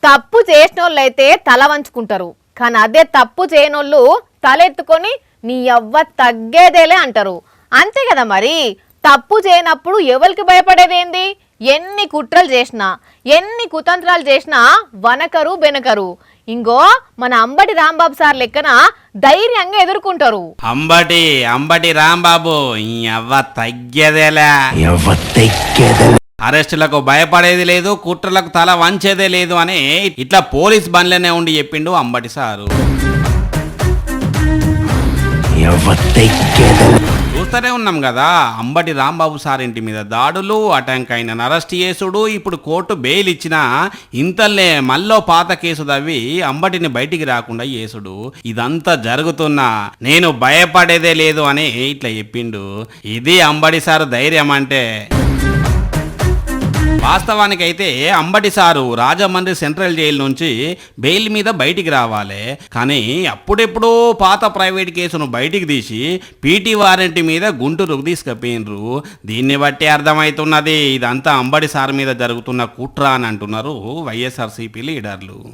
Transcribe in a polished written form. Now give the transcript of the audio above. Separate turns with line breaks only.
తప్పు చేసినోళ్ళైతే తల వంచుకుంటారు, కానీ అదే తప్పు చేయనోళ్ళు తలెత్తుకొని నీ యవ్వ తగ్గేదేలే అంటారు. అంతే కదా మరి. తప్పు చేయనప్పుడు ఎవరికి భయపడేదేంది? ఎన్ని కుట్రలు చేసినా ఎన్ని కుతంత్రాలు చేసినా వనకరు బెనకరు. ఇంగో మన అంబటి రాంబాబు సార్ లెక్కన ధైర్యంగా ఎదుర్కొంటారు.
అంబటి రాంబాబు తగ్గేదేలా, అరెస్టులకు భయపడేది లేదు, కుట్రలకు తల వంచేదే లేదు అని ఇట్లా పోలీస్ బండ్లనే ఉండి చెప్పిండు అంబటి సారు. చూస్తూనే ఉన్నాం కదా, అంబటి రాంబాబు సార్ ఇంటి మీద దాడులు, అటంకైన అరెస్ట్ చేసుడు, ఇప్పుడు కోర్టు బెయిల్ ఇచ్చినా ఇంతల్లే మళ్ళీ పాత కేసు తవ్వి అంబటిని బయటికి రాకుండా చేసుడు. ఇదంతా జరుగుతున్నా నేను భయపడేదే లేదు అని ఇట్లా చెప్పిండు. ఇది అంబటి సారు ధైర్యం అంటే. వాస్తవానికైతే Ambati sir Rajahmundry central jail నుంచి బెయిల్ మీద బయటికి రావాలి, కానీ అప్పుడెప్పుడు పాత ప్రైవేట్ కేసును బయటికి తీసి పీటీ వారెంట్ మీద గుంటూరుకు తీసుకుపోయినరు. దీన్ని బట్టి అర్థమవుతున్నది ఇదంతా అంబటి సార్ మీద జరుగుతున్న కుట్ర అని అంటున్నారు వైఎస్ఆర్సీపీ లీడర్లు.